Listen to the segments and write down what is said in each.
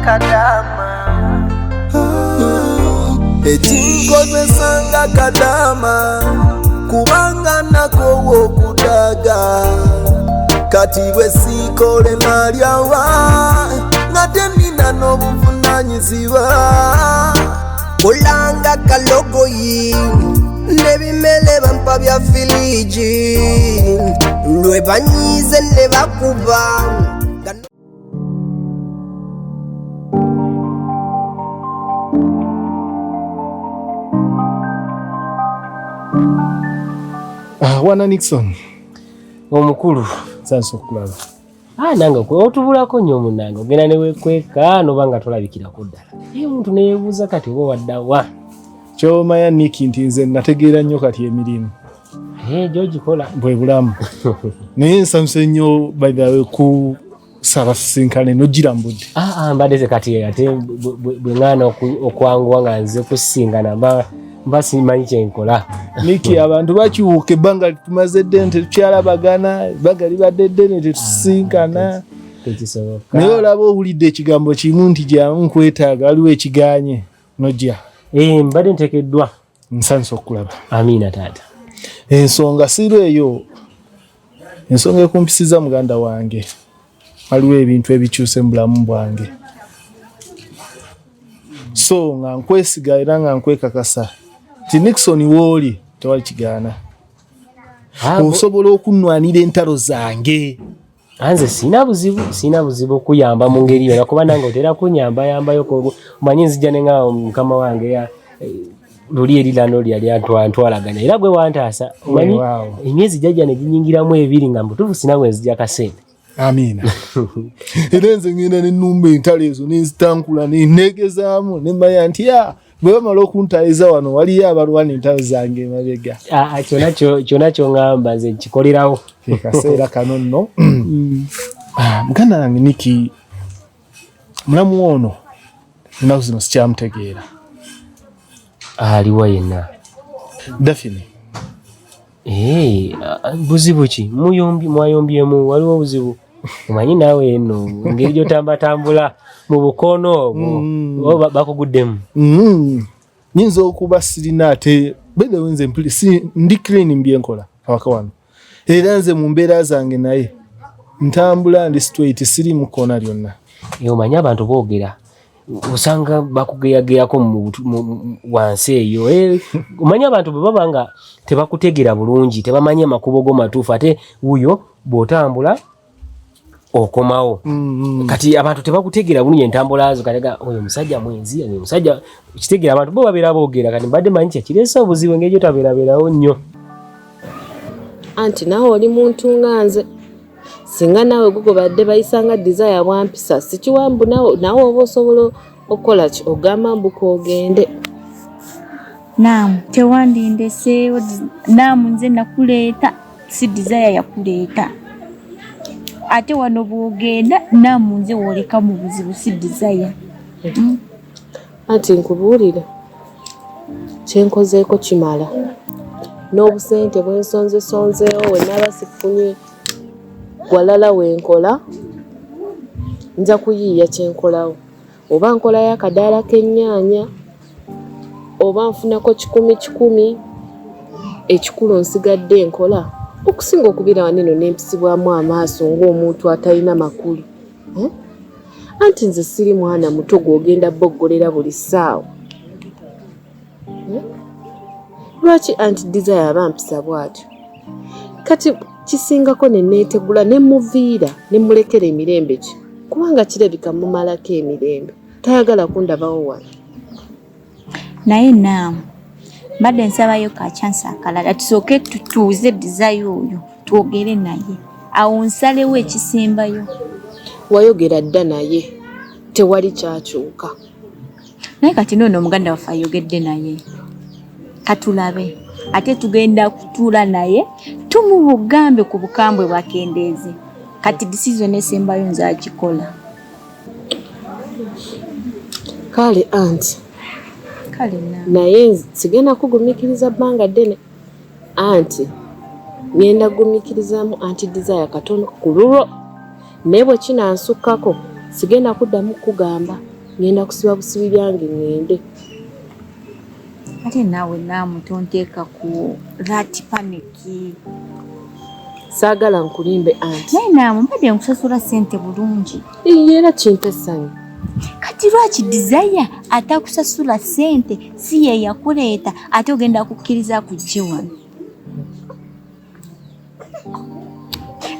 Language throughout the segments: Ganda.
Kadaama. Ekinkozesanga Kadaama kubanga nako okudaga kati bwe sikole malyawa ngate nina n'obuvunanyizibwa kulanga kalogoyi nebimele bampa bya filiji lwe banyize ne bakuba. Wana Nixon omukulu sanso kulaba nange kwe otubulako nnyo munange ogenda ne wekweka nobanga tolabikirako ddala omuntu neyebuuza kati oba waddawa kyomanya Niki nti nze nategeera nnyo kati emirimu gyogikola bwe bulamu naye nsanyuse nnyo by the way ku sabasinkane nogira mbudde mbadde ze kati ate bwe ŋŋaana okwanguwa nga nze kusisinkana mba simanyi kyenkola. Niki abantu bakiwuuka ebbanga tumaze ddene tetukyalabagana ebbanga libadde ddene tetusisinkana naye olaba owulidde ekigambo kimu nti jangu nkwetaaga waliwo ekiganye nojja. Mbadde nteekeddwa. Nsanyuse okulaba. Amiina taata. Ensonga sirwa eyo ensonga ekumpisiza muganda wange waliwo ebintu ebikyuse mu bulamu bwange so nga nkwesiga era nga nkwekakasa ti Nixon wooli tewali kigaana osobola okunnwanira entalo zange. Anze sina buzibu okuyamba mu ngeri yonna kuba nange otera kunyambayambayo omanyi nzija ne nga mukama wange luli erirano lyali antwalaganya era gwe wantaasa omanyi emyezi jjajja ne ginyingiramu ebiri nga mbutuufu sina bwe nzija kasente. Amiina. Era nze ngenda n'ennumba entalo ezo n'enzitankula n'enneegezaamu ne mmanya nti bwe bamala okuntaliza wano waliyo abalwana entalo zange emabega. Kyonna ky'oŋŋamba nze nkikolerawo. Kaseera kano nno muganda wange Niki mulamu ono ennaku zino sikyamutegeera. Aliwa yenna? Dafini. Buzibu ki? Mwayombyemu waliwo buzibu? Omanyi naawe eno ngeri gyotambatambula mu bukono obwo bakuguddemu. Nyinza okuba sirina ate bedewe nze ndi clean mbyenkola awaka wano era nze mu mbeera zange naye ntambula ndi straight siri mu kona lyonna. Omanyi abantu boogera usanga bakugeyageyako wansi eyo omanyi abantu bwe baba nga tebakutegeera bulungi tebamanyi amakubo go matuufu ate wuyo bw'otambula okomawo. Kati abantu tebakutegeera bulungi entambula zo kalega oyo musajja mwenzi oyo musajja kitegeera abantu bo babeera boogera kati mbadde manyi kyakiresa obuzibu engeri gyotabeerabeerawo nnyo. Anti naawe oli muntu nga nze singa naawe gugo badde bayisanga desire bwampisa sikiwambu naawe oba osobola okukola ki ogamba mbuka ogende. Naamu tewandindese naamu nze nakuleeta si desire yakuleeta ate wano bwogenda naamu nze woleka mu buzibu si desire. Anti nkubuulire kyenkozeeko kimala n'obusente bwensonzesonzeewo we naaba sifunye walala wenkola nja kuyiiya kyenkolawo oba nkolayo akadaala k'ennyaanya oba nfunako 10 ekikulu nsigadde nkola okusinga okubira waneno n'empisibwamu amaaso ng'omuntu atalina makulu. Anti nze siri mwana muto gw'ogenda boggolera buli ssaawa. Lwaki anti desire abampisa bw'atyo? Kati kisingako ne neetegula ne muviira ne mulekera emirembe ki kubanga kirabika mumalako emirembe tayagala kundabawo wano. Naye naamu mbadde nsabayo ka chance akalala tusooke tutuuze desire oyo twogere naye awo nsalewo ekisembayo. Wayogera dda naye tewali kyakyuka. Naye kati noono omuganda waffe ayogedde naye katulabe ate tugenda kutuula naye tumubugambe ku bukambwe bwakendeeze kati decision esembayo nze agikola. Kale anti kale naye sigenda kugumikiriza bbanga ddene anti ngenda gumikirizamu anti desire katono ku lulwo naye bwe kinansukkako sigenda kuddamu kugamba ngenda kusiba busibi byange ngende. Ate naawe naamu tonteeka ku that panic. Saagala nkulimbe anti. Naye naamu mbadde nkusasula ssente bulungi. Era kintu essanyu. Kati lwaki Desire atakusasula ssente si ye yakuleeta ate ogenda kukkiriza kujje wano?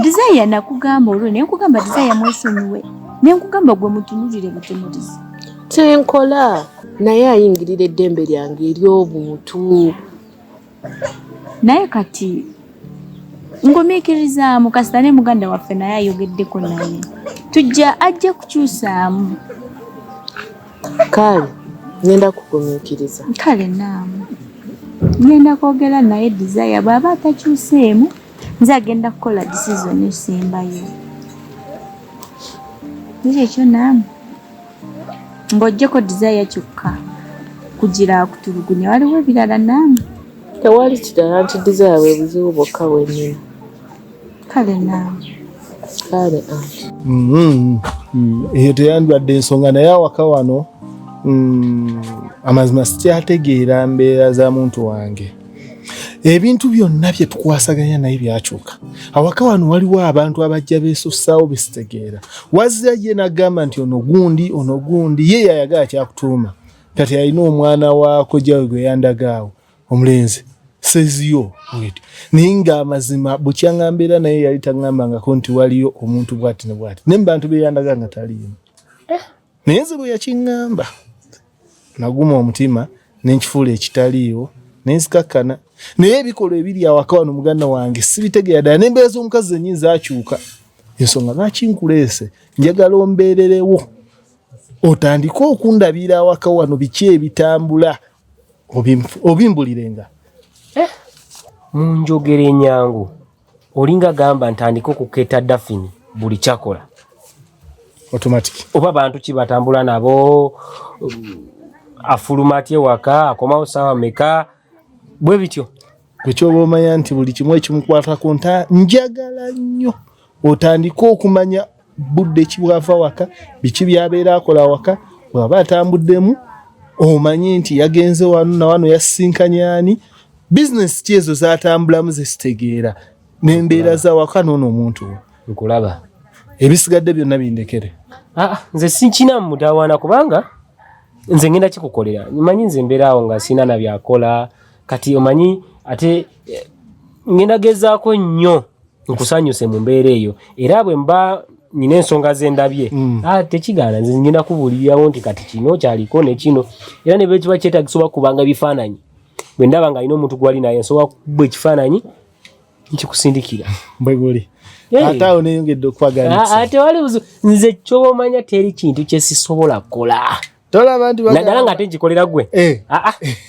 Desire nakugamba olwo naye nkugamba Desire mwesonyiwe. Naye nkugamba gwe mutunulire butunulizi. Tenkola naye ayingirira eddembe lyange ery'obuntu. Naye kati ngumiikirizaamu kasita ne muganda waffe naye ayogeddeko naye. Tujja ajja kukyusaamu. Kale ngenda kugumiikiriza. Kale naamu. Ngenda kwogera naye Desire bw'aba atakyuseemu nze agenda kukola decision esembayo. Nze ekyo naamu. Ng'oggyeko Desire kyokka kugira kutulugunya waliwo ebirala naamu. Tewali kirala nti Desire bwe buzibu bwokka bwennyini. Kale naamu. Kale anti. Eyo teyandibadde ensonga naye awaka wano amazima sikyategeera mbeera za muntu wange. Ebintu byonna bye tukwasaganya naye byakyuka. Awaka wano waliwo abantu abajja beesussaawo bisitegeera. Wazira ye n'agamba nti ono gundi ye yayagala kyakutuuma. Kati alina omwana waako gyawe gwe yandagaawo omulenzi seziyo bwetyo. Naye ng'amazima bukyaŋŋambeera naye yali taŋŋambangako nti waliyo omuntu bw'ati ne bw'ati. Ne mu bantu be yandaga nga taliimu. Naye nze bwe yakiŋŋamba naguma omutima n'enkifuula ekitaliiwo n'enzikakkana. Naye ebikolwa ebiri awaka wano muganda wange sibitegeera ddala n'embeera z'omukazi zennyini zaakyuka. Ensonga lwaki nkuleese njagala ombeererewo otandike okundabira awaka wano biki ebitambula obimbulirenga. Munjogere enyangu olinga gamba ntandika okuketa Daphne buli kyakola automatic oba bantu ki batambula nabo afulumati ewaka akomawo sawa meka bwe bityo ekyoba omanya nti buli kimu ekimukwatako njagala nnyo otandika okumanya budde kibwava waka biki byabeera akola waka bw'aba atambuddemu omanye nti yagenze wano na wano yasinkanyani business kyezo zatambulamu zesitegeera n'embeera za waka n'ono omuntu nkulaba ebisigadde byonna bindekere. Nze sinkina mutawaana kubanga nze ngenda kikukolera mmanyi nze mbeeraawo nga sina na byakola kati omanyi ate ngenda gezaako nnyo nkusanyuse mu mbeera eyo era bwe mba nina ensonga ze ndabye tekigaana nze ngenda kubuulirirawo nti kati kino kyaliko ne kino era ne bwe kiba kyetagisobola kubanga bifaananyi bwe ndaba nga alina omuntu gwali naye nsobola kuba ekifaananyi nkikusindikira bwe guli ate awo neyongedde okwagalisa ate wali nze kyoba omanya teri kintu kye sisobola kukola tolaba nti naddala nga ate nkikolera gwe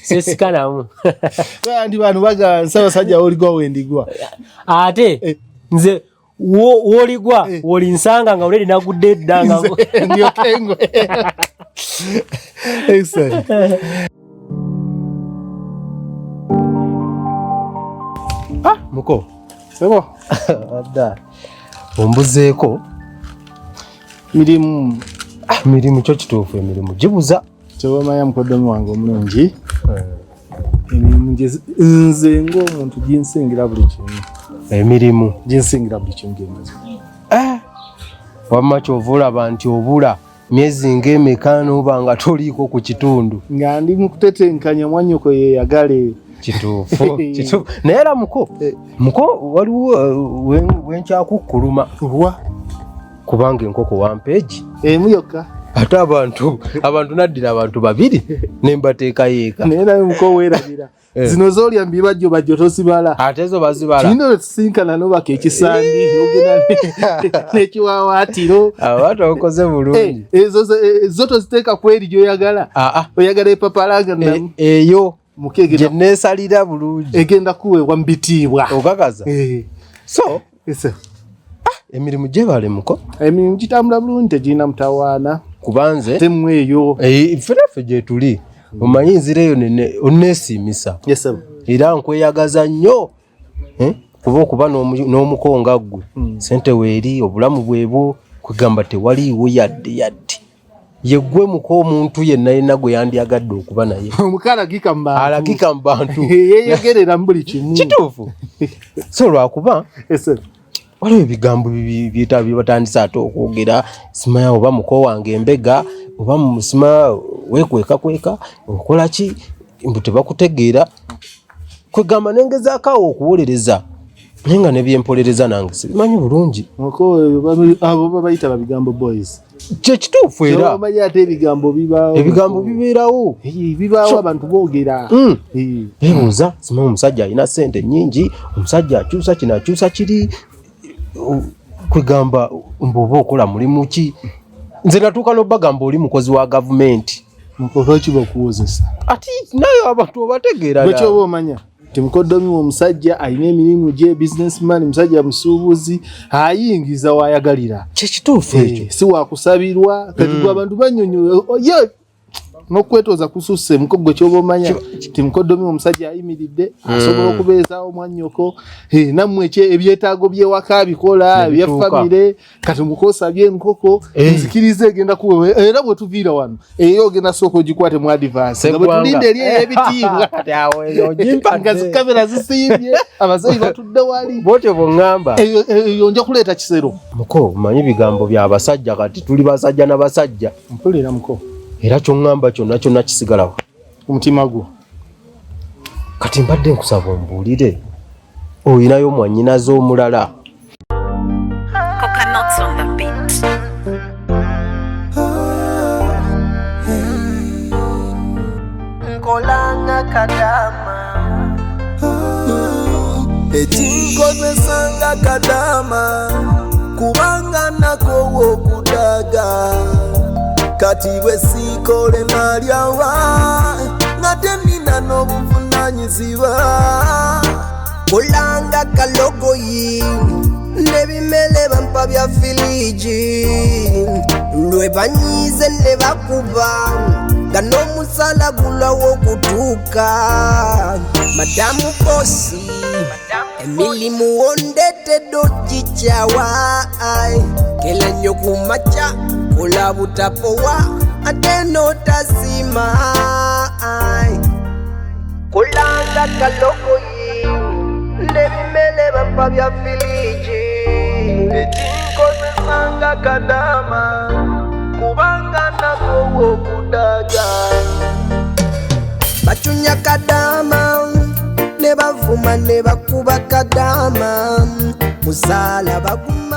sesikanamu nti bantu bagamba Ssaabasajja woligwa wendigwa ate nze woligwa wolinsanga nga oledi nagudde eddanga ndyokengo muko sebo adda ombuzeeko mirimu kyo kituufu emirimu gibuza kyobamanya mukoddomi wange omulungi emirimu nze ng'omuntu ginsingira buli kimu emirimu ginsingira buli kimu gemaze wamma kyovulaba nti obula myezi ng'emeka n'oba nga toliiko ku kitundu nga ndi mu kutetenkanya mwannyoko yeeyagale kituufu naye era muko waliwo wenkyakukkuluma kubanga enkoko wampeegi emu yokka ate abantu naddira abantu babiri nembateekayo eka naye naye muko weerabira zino zoolya mbibajjo bajjo tosibala ate zo bazibala kino tusinkana nobaka ekisandi nogenda n'ekiwawaatiro ate okoze bulungi zo toziteeka ku eri gyoyagala oyagala epapalanga namu eyo gye neesalira bulungi egenda kuweebwa mu bitiibwa okakaza so emirimu gyebale muko emirimu gitambula bulungi tegirina mutawaana kubanze temu eyo ffenaffe gye tuli omanyi nzira eyo onneesiimisa era nkweyagaza nnyo kuba okuba n'omukonga ggwe sente weeri obulamu bwebwo kwegamba tewaliiwo yadde yeggwe muko omuntu yenna yenna gwe yandyagadde okuba naye omukala alagika mu bantu yeyegerera mu buli kimu kituufu so lwakuba waliwo ebigambo bye batandise ate okwogera simanya oba muko wange embega oba musima wekweka okola ki mbu tebakutegeera kwegamba nengezaako okuwolereza naye nga nebyempolereza nange sibimanyi bulungi abo babayita babigambo boys kyekituufu era omanyi ate ebigambo bibeerawo bibaawo abantu boogera ebuuza simanyi omusajja alina ssente nnyingi omusajja akyusa kino akyusa kiri kwegamba mboba okola mulimu ki nze natuuka n'obagamba oli mukozi wa gavumenti lwaki bakuwozesa ati naye abantu obategeera lwekyoba omanya timukoddomi omusajja alina emirimu gye businessman musajja musuubuzi ayingiza wayagalira kyekituufu ekyo si wakusabirwa kati gwe abantu banyonyola n'okwetooza kususse mukogo kyoba omanya timukoddomi omusajja ayimiridde asobola okubeezaawo mwannyoko nammwe ebyetaago byewaka bikola ebyafamire kati mukosabye enkoko nzikiriza egenda kuwewe era bwe tuviira wano eyo ogenda sooka ogikwate mu advance nga bwe tulinde eri ey'ebitiibwa nga zikamera zisiibye abazayi batudde wali bwotyo bw'oŋŋamba eyo nja kuleeta kisero muko manyi bigambo by'abasajja kati tuli basajja n'abasajja mpulira muko era kyongamba kyonna kisigalawo omutima gwo kati mbadde nkusaba ombuulire oyinayo mwannyinaze omulala nkolanga Kadaama ekinkozesanga Kadaama kubanga nakowo okudaga kati bwe siikole nalyawa ngate nina n'obuvunanyizibwa kolanga kalogoyi n'ebimele bampa bya filiji lwe banyize ne bakuba nga n'omusala gulawo okutuuka madamu bosi emilimu wondetedde okikyawa kela nnyo ku makya kola butapowa ate n'otasima kolanga kalogoyi n'ebimele bampa bya filiji ekinkozesanga Kadaama kubanga nakowo okudaga bacunya Kadaama ne bavuma ne bakuba Kadaama musala baguma